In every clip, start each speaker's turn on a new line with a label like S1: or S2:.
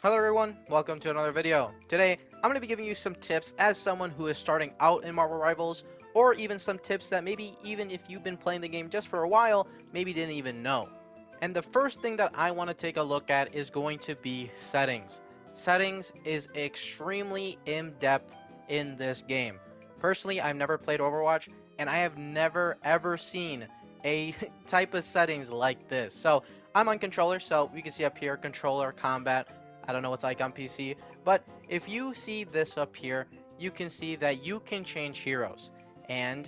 S1: Hello everyone, welcome to another video. Today, I'm going to be giving you some tips as someone who is starting out in Marvel Rivals, or even some tips that maybe even if you've been playing the game just for a while, maybe didn't even know. And the first thing that I want to take a look at is going to be settings. Settings is extremely in-depth in this game. Personally, I've never played Overwatch, and I have never ever seen a type of settings like this. So, I'm on controller, so you can see up here, controller, combat. I don't know what's like on PC, but if you see this up here, you can see that you can change heroes. And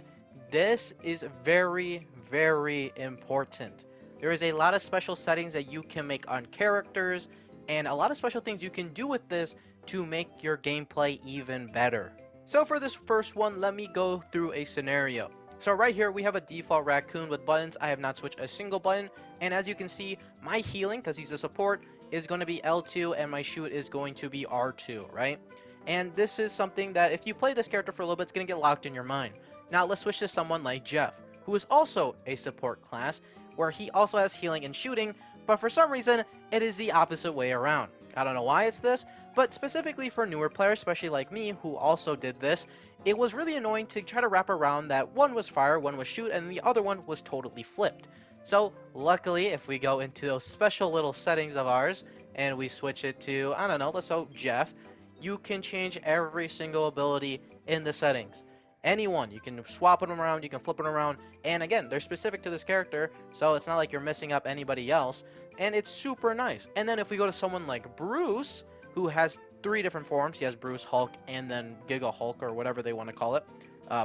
S1: this is very, very important. There is a lot of special settings that you can make on characters, and a lot of special things you can do with this to make your gameplay even better. So for this first one, let me go through a scenario. So right here, we have a default raccoon with buttons. I have not switched a single button, and as you can see, my healing, because he's a support, is going to be L2 and my shoot is going to be R2, right? And this is something that if you play this character for a little bit, it's going to get locked in your mind. Now let's switch to someone like Jeff, who is also a support class, where he also has healing and shooting, but for some reason, it is the opposite way around. I don't know why it's this, but specifically for newer players, especially like me, who also did this, it was really annoying to try to wrap around that one was fire, one was shoot, and the other one was totally flipped. So luckily, if we go into those special little settings of ours and we switch it to, I don't know, let's go Jeff, you can change every single ability in the settings. Anyone, you can swap them around, you can flip them around, and again, they're specific to this character, so it's not like you're messing up anybody else, and it's super nice. And then if we go to someone like Bruce, who has three different forms, he has Bruce, Hulk, and then Giga Hulk, or whatever they want to call it,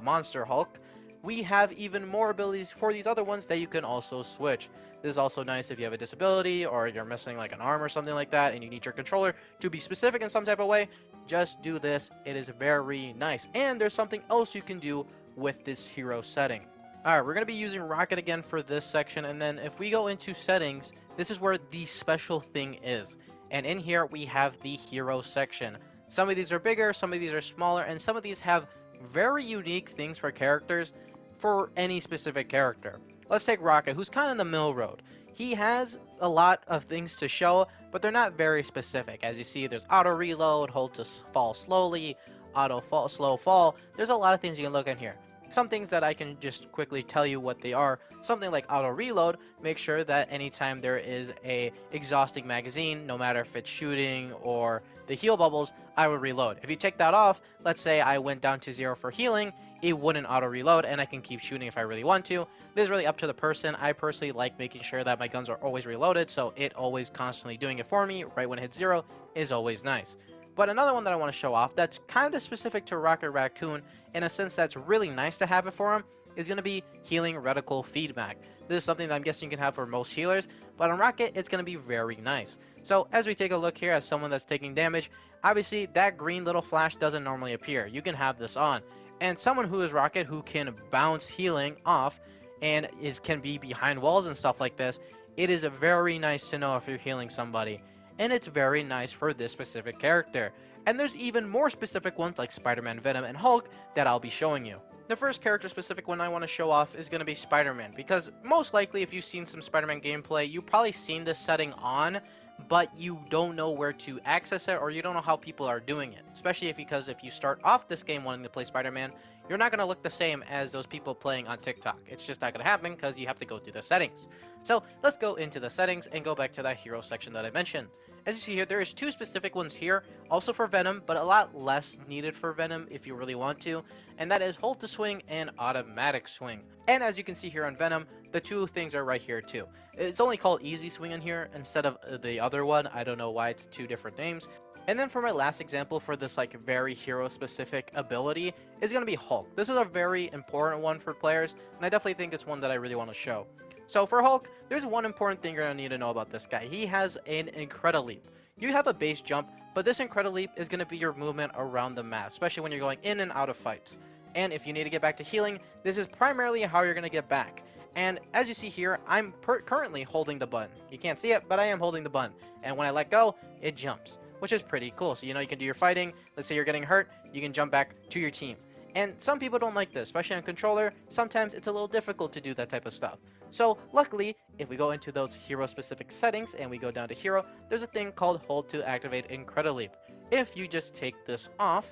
S1: Monster Hulk, we have even more abilities for these other ones that you can also switch. This is also nice if you have a disability or you're missing like an arm or something like that and you need your controller to be specific in some type of way. Just do this. It is very nice. And there's something else you can do with this hero setting. Alright, we're going to be using Rocket again for this section, and then if we go into settings, this is where the special thing is. And in here we have the hero section. Some of these are bigger, some of these are smaller, and some of these have very unique things for characters for any specific character. Let's take Rocket, who's kind of in the middle road. He has a lot of things to show, but they're not very specific. As you see, there's auto reload, hold to fall slowly, auto fall, slow fall. There's a lot of things you can look at here. Some things that I can just quickly tell you what they are. Something like auto reload, make sure that anytime there is a exhausting magazine, no matter if it's shooting or the heal bubbles, I will reload. If you take that off, let's say I went down to 0 for healing, it wouldn't auto reload and I can keep shooting if I really want to. This is really up to the person. I personally like making sure that my guns are always reloaded, so it always constantly doing it for me right when it hits 0 is always nice. But another one that I want to show off that's kind of specific to Rocket Raccoon, in a sense that's really nice to have it for him, is going to be healing reticle feedback. This is something that I'm guessing you can have for most healers, but on Rocket it's going to be very nice. So as we take a look here as someone that's taking damage, obviously that green little flash doesn't normally appear. You can have this on. And someone who is Rocket who can bounce healing off and can be behind walls and stuff like this, it is very nice to know if you're healing somebody. And it's very nice for this specific character. And there's even more specific ones like Spider-Man, Venom, and Hulk that I'll be showing you. The first character specific one I want to show off is going to be Spider-Man, because most likely if you've seen some Spider-Man gameplay, you've probably seen this setting on, but you don't know where to access it or you don't know how people are doing it. Especially because if you start off this game wanting to play Spider-Man, you're not going to look the same as those people playing on TikTok. It's just not going to happen because you have to go through the settings. So let's go into the settings and go back to that hero section that I mentioned. As you see here, there is two specific ones here, also for Venom, but a lot less needed for Venom if you really want to, and that is hold to swing and automatic swing. And as you can see here on Venom, the two things are right here too. It's only called easy swing in here instead of the other one. I don't know why it's two different names. And then for my last example for this like very hero specific ability is going to be Hulk. This is a very important one for players, and I definitely think it's one that I really want to show. So for Hulk, there's one important thing you're going to need to know about this guy. He has an Incredileap. You have a base jump, but this Incredileap is going to be your movement around the map, especially when you're going in and out of fights. And if you need to get back to healing, this is primarily how you're going to get back. And as you see here, I'm currently holding the button. You can't see it, but I am holding the button. And when I let go, it jumps, which is pretty cool. So, you can do your fighting. Let's say you're getting hurt, you can jump back to your team. And some people don't like this, especially on controller. Sometimes it's a little difficult to do that type of stuff. So luckily, if we go into those hero specific settings and we go down to hero, there's a thing called hold to activate Incredileap. If you just take this off,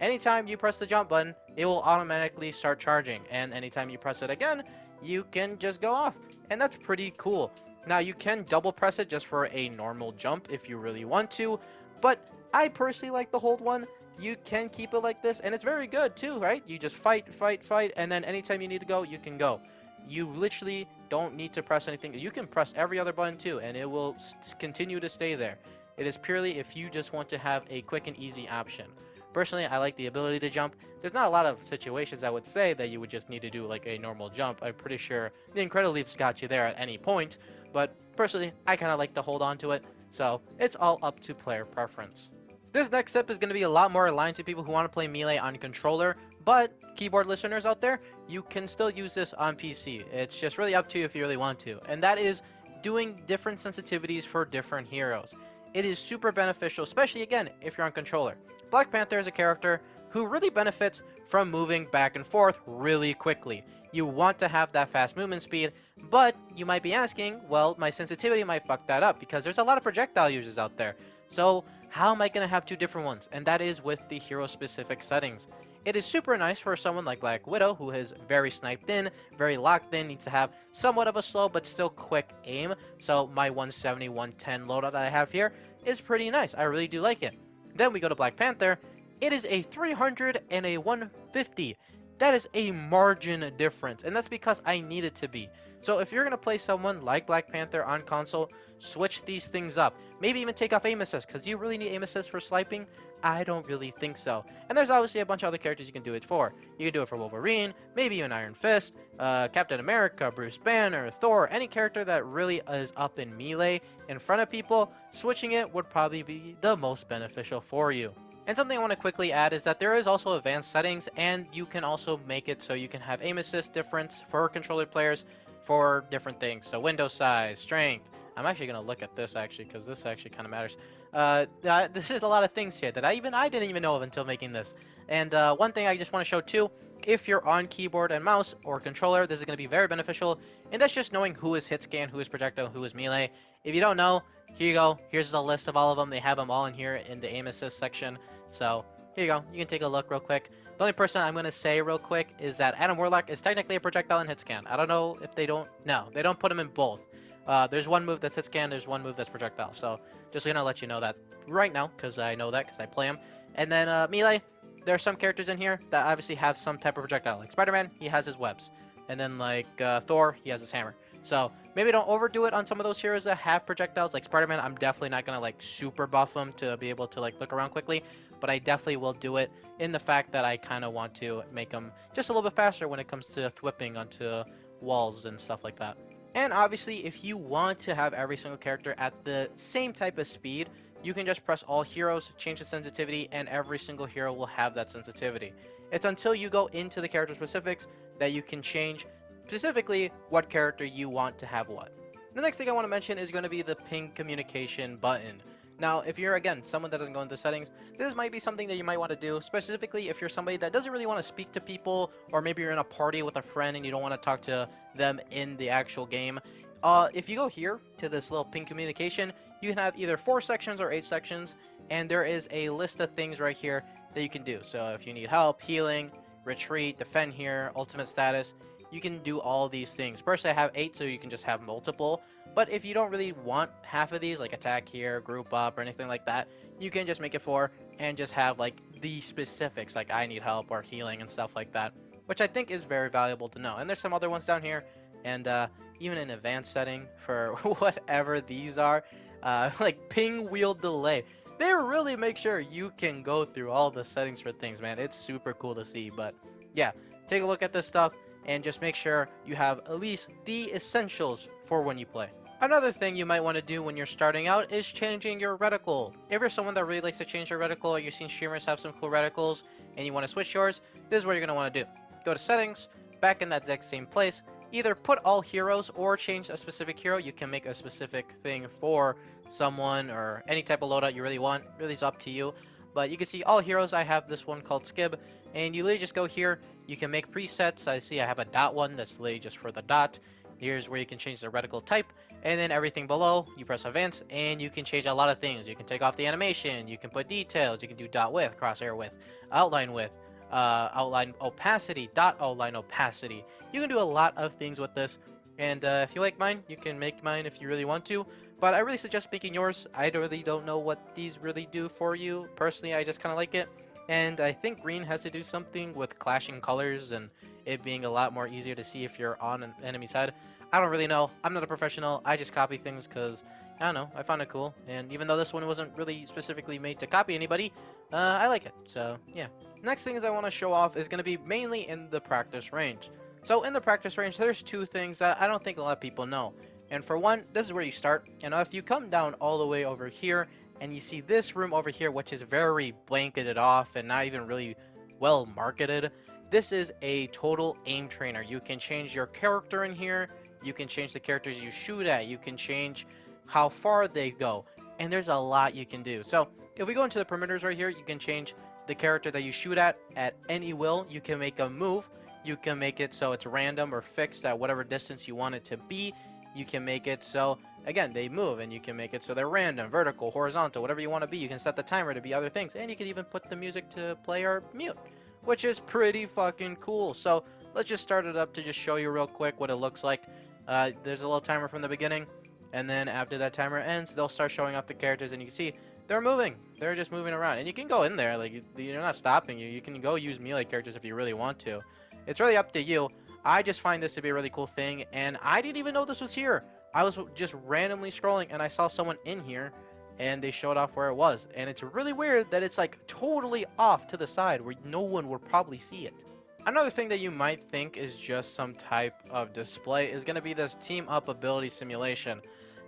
S1: anytime you press the jump button, it will automatically start charging, and anytime you press it again, you can just go off, and that's pretty cool. Now you can double press it just for a normal jump if you really want to, but I personally like the hold one. You can keep it like this, and it's very good too, right? You just fight, fight, fight, and then anytime you need to go, you can go. You literally don't need to press anything. You can press every other button too, and it will continue to stay there. It is purely if you just want to have a quick and easy option. Personally, I like the ability to jump. There's not a lot of situations I would say that you would just need to do like a normal jump. I'm pretty sure the Incredileap's got you there at any point, but personally, I kind of like to hold on to it, so it's all up to player preference. This next step is going to be a lot more aligned to people who want to play Melee on controller, but keyboard listeners out there, you can still use this on PC. It's just really up to you if you really want to, and that is doing different sensitivities for different heroes. It is super beneficial, especially again, if you're on controller. Black Panther is a character who really benefits from moving back and forth really quickly. You want to have that fast movement speed, but you might be asking, well, my sensitivity might fuck that up because there's a lot of projectile users out there. So how am I going to have two different ones? And that is with the hero specific settings. It is super nice for someone like Black Widow, who is very sniped in, very locked in, needs to have somewhat of a slow but still quick aim. So my 170, 110 loadout that I have here is pretty nice. I really do like it. Then we go to Black Panther. It is a 300 and a 150. That is a margin difference, and that's because I need it to be. So if you're going to play someone like Black Panther on console, switch these things up. Maybe even take off aim assist, because you really need aim assist for sniping? I don't really think so. And there's obviously a bunch of other characters you can do it for. You can do it for Wolverine, maybe even Iron Fist, Captain America, Bruce Banner, Thor, any character that really is up in melee in front of people, switching it would probably be the most beneficial for you. And something I want to quickly add is that there is also advanced settings, and you can also make it so you can have aim assist difference for controller players for different things. So window size, strength. I'm actually going to look at this actually because this actually kind of matters. This is a lot of things here that I didn't even know of until making this. And one thing I just want to show too, if you're on keyboard and mouse or controller, this is going to be very beneficial, and that's just knowing who is hit scan, who is projectile, who is melee. If you don't know, here you go. Here's a list of all of them. They have them all in here in the aim assist section. So here you go. You can take a look real quick. The only person I'm going to say real quick is that Adam Warlock is technically a projectile and hit scan. I don't know if they don't... No, they don't put him in both. There's one move that's hit scan, there's one move that's projectile. So just going to let you know that right now, because I know that because I play him. And then Melee, there are some characters in here that obviously have some type of projectile. Like Spider-Man, he has his webs. And then like Thor, he has his hammer. So maybe don't overdo it on some of those heroes that have projectiles. Like Spider-Man, I'm definitely not going to like super buff him to be able to like look around quickly. But I definitely will do it in the fact that I kind of want to make him just a little bit faster when it comes to whipping onto walls and stuff like that. And obviously, if you want to have every single character at the same type of speed, you can just press all heroes, change the sensitivity, and every single hero will have that sensitivity. It's until you go into the character specifics that you can change specifically what character you want to have what. The next thing I want to mention is going to be the ping communication button. Now, if you're, again, someone that doesn't go into settings, this might be something that you might want to do, specifically if you're somebody that doesn't really want to speak to people, or maybe you're in a party with a friend and you don't want to talk to them in the actual game. If you go here to this little ping communication, you can have either 4 sections or 8 sections, and there is a list of things right here that you can do. So if you need help, healing, retreat, defend here, ultimate status, you can do all these things. Personally, I have 8, so you can just have multiple. But if you don't really want half of these, like attack here, group up, or anything like that, you can just make it 4 and just have like the specifics, like I need help or healing and stuff like that, which I think is very valuable to know. And there's some other ones down here, and even in advanced setting for whatever these are, like ping wheel delay. They really make sure you can go through all the settings for things, man. It's super cool to see. But yeah, take a look at this stuff and just make sure you have at least the essentials for when you play. Another thing you might want to do when you're starting out is changing your reticle. If you're someone that really likes to change their reticle, or you've seen streamers have some cool reticles and you want to switch yours, this is what you're going to want to do. Go to settings, back in that exact same place, either put all heroes or change a specific hero. You can make a specific thing for someone or any type of loadout you really want. Really is up to you. But you can see all heroes. I have this one called Skib, and you literally just go here. You can make presets. I see I have a dot one that's literally just for the dot. Here's where you can change the reticle type, and then everything below, you press advance, and you can change a lot of things. You can take off the animation, you can put details, you can do dot width, crosshair width, outline width, outline opacity, dot outline opacity. You can do a lot of things with this, and if you like mine, you can make mine if you really want to. But I really suggest making yours. I really don't know what these really do for you. Personally, I just kind of like it. And I think green has to do something with clashing colors and it being a lot more easier to see if you're on an enemy's head. I don't really know. I'm not a professional. I just copy things because, I don't know, I found it cool. And even though this one wasn't really specifically made to copy anybody, I like it. So, yeah. Next things I want to show off is going to be mainly in the practice range. So in the practice range, there's two things that I don't think a lot of people know. And for one, this is where you start. And if you come down all the way over here, and you see this room over here, which is very blanketed off and not even really well marketed, this is a total aim trainer. You can change your character in here. You can change the characters you shoot at. You can change how far they go. And there's a lot you can do. So if we go into the perimeters right here, you can change the character that you shoot at any will. You can make a move. You can make it so it's random or fixed at whatever distance you want it to be. You can make it so, again, they move, and you can make it so they're random, vertical, horizontal, whatever you want to be. You can set the timer to be other things, and you can even put the music to play or mute, which is pretty fucking cool. So let's just start it up to just show you real quick what it looks like. There's a little timer from the beginning, and then after that timer ends, they'll start showing up the characters, and you can see they're moving. They're just moving around, and you can go in there. Like, you're not stopping you. You can go use melee characters if you really want to. It's really up to you. I just find this to be a really cool thing, and I didn't even know this was here. I was just randomly scrolling, and I saw someone in here, and they showed off where it was. And it's really weird that it's like totally off to the side where no one would probably see it. Another thing that you might think is just some type of display is going to be this team up ability simulation.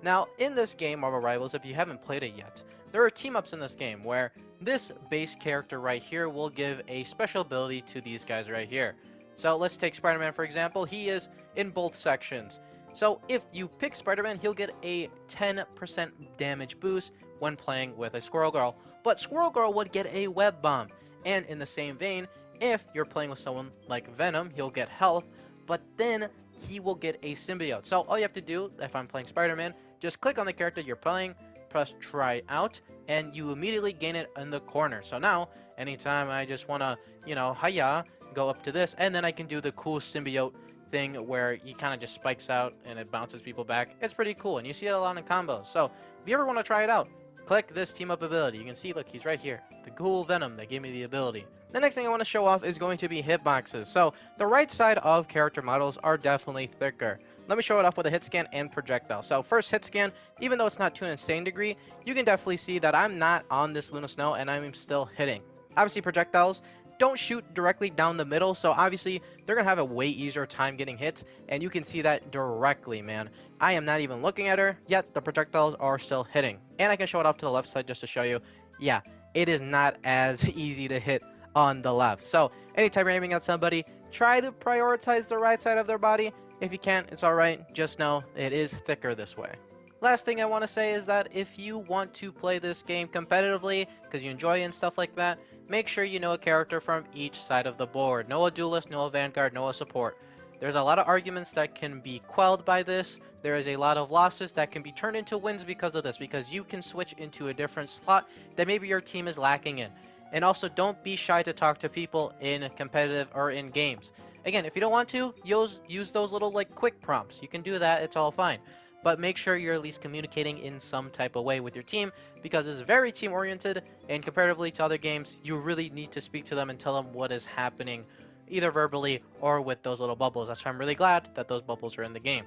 S1: Now, in this game, Marvel Rivals, if you haven't played it yet, there are team ups in this game where this base character right here will give a special ability to these guys right here. So let's take Spider-Man for example. He is in both sections. So if you pick Spider-Man, he'll get a 10% damage boost when playing with a Squirrel Girl. But Squirrel Girl would get a Web Bomb. And in the same vein, if you're playing with someone like Venom, he'll get health, but then he will get a symbiote. So all you have to do, if I'm playing Spider-Man, just click on the character you're playing, press try out, and you immediately gain it in the corner. So now, anytime I just want to, hiya, go up to this, and then I can do the cool symbiote thing where he kind of just spikes out and it bounces people back. It's pretty cool, and you see it a lot in combos. So if you ever want to try it out, click this team up ability. You can see, look, he's right here. The cool Venom that gave me the ability. The next thing I want to show off is going to be hitboxes. So the right side of character models are definitely thicker. Let me show it off with a hit scan and projectile. So first hit scan, even though it's not to an insane degree, you can definitely see that I'm not on this Luna Snow and I'm still hitting. Obviously projectiles don't shoot directly down the middle, so obviously they're going to have a way easier time getting hits, and you can see that directly, man. I am not even looking at her, yet the projectiles are still hitting. And I can show it off to the left side just to show you, yeah, it is not as easy to hit on the left. So anytime you're aiming at somebody, try to prioritize the right side of their body. If you can't, it's alright, just know it is thicker this way. Last thing I want to say is that if you want to play this game competitively, because you enjoy it and stuff like that, make sure you know a character from each side of the board. Know a duelist, know a vanguard, know a support. There's a lot of arguments that can be quelled by this. There is a lot of losses that can be turned into wins because of this, because you can switch into a different slot that maybe your team is lacking in. And also, don't be shy to talk to people in competitive or in games. Again, if you don't want to, use those little like quick prompts. You can do that, it's all fine. But make sure you're at least communicating in some type of way with your team, because it's very team oriented, and comparatively to other games, you really need to speak to them and tell them what is happening, either verbally or with those little bubbles. That's why I'm really glad that those bubbles are in the game.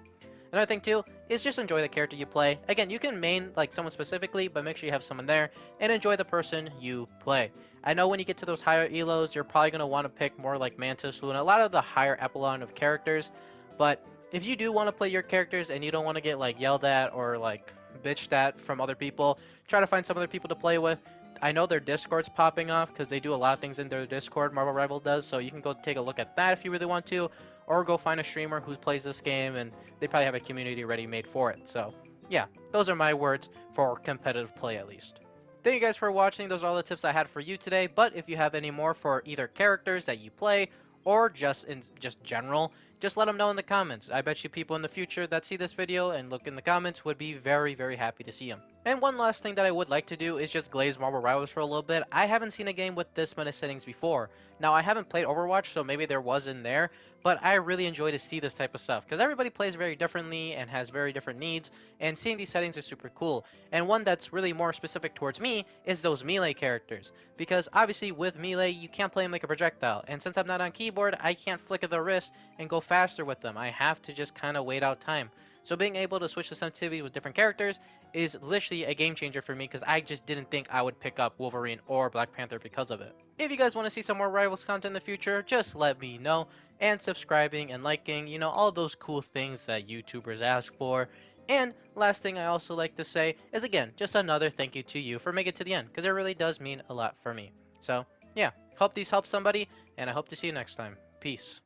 S1: Another thing too is just enjoy the character you play. Again, you can main like someone specifically, but make sure you have someone there and enjoy the person you play. I know when you get to those higher elos, you're probably going to want to pick more like Mantis, Luna, a lot of the higher echelon of characters, but if you do want to play your characters and you don't want to get like yelled at or like bitched at from other people, try to find some other people to play with. I know their Discord's popping off because they do a lot of things in their Discord, Marvel Rival does, so you can go take a look at that if you really want to, or go find a streamer who plays this game and they probably have a community ready made for it. So yeah, those are my words for competitive play at least. Thank you guys for watching. Those are all the tips I had for you today, but if you have any more for either characters that you play or just in general, Just let them know in the comments. I bet you people in the future that see this video and look in the comments would be very, very happy to see them. And one last thing that I would like to do is just glaze Marvel Rivals for a little bit. I haven't seen a game with this many settings before. Now, I haven't played Overwatch, so maybe there was in there, but I really enjoy to see this type of stuff because everybody plays very differently and has very different needs, and seeing these settings is super cool. And one that's really more specific towards me is those melee characters, because obviously with melee you can't play them like a projectile, and since I'm not on keyboard, I can't flick of the wrist and go faster with them. I have to just kind of wait out time. So being able to switch the sensitivity with different characters is literally a game changer for me because I just didn't think I would pick up Wolverine or Black Panther because of it. If you guys want to see some more Rivals content in the future, just let me know. And subscribing and liking, you know, all those cool things that YouTubers ask for. And last thing I also like to say is, again, just another thank you to you for making it to the end, because it really does mean a lot for me. So yeah, hope these help somebody, and I hope to see you next time. Peace.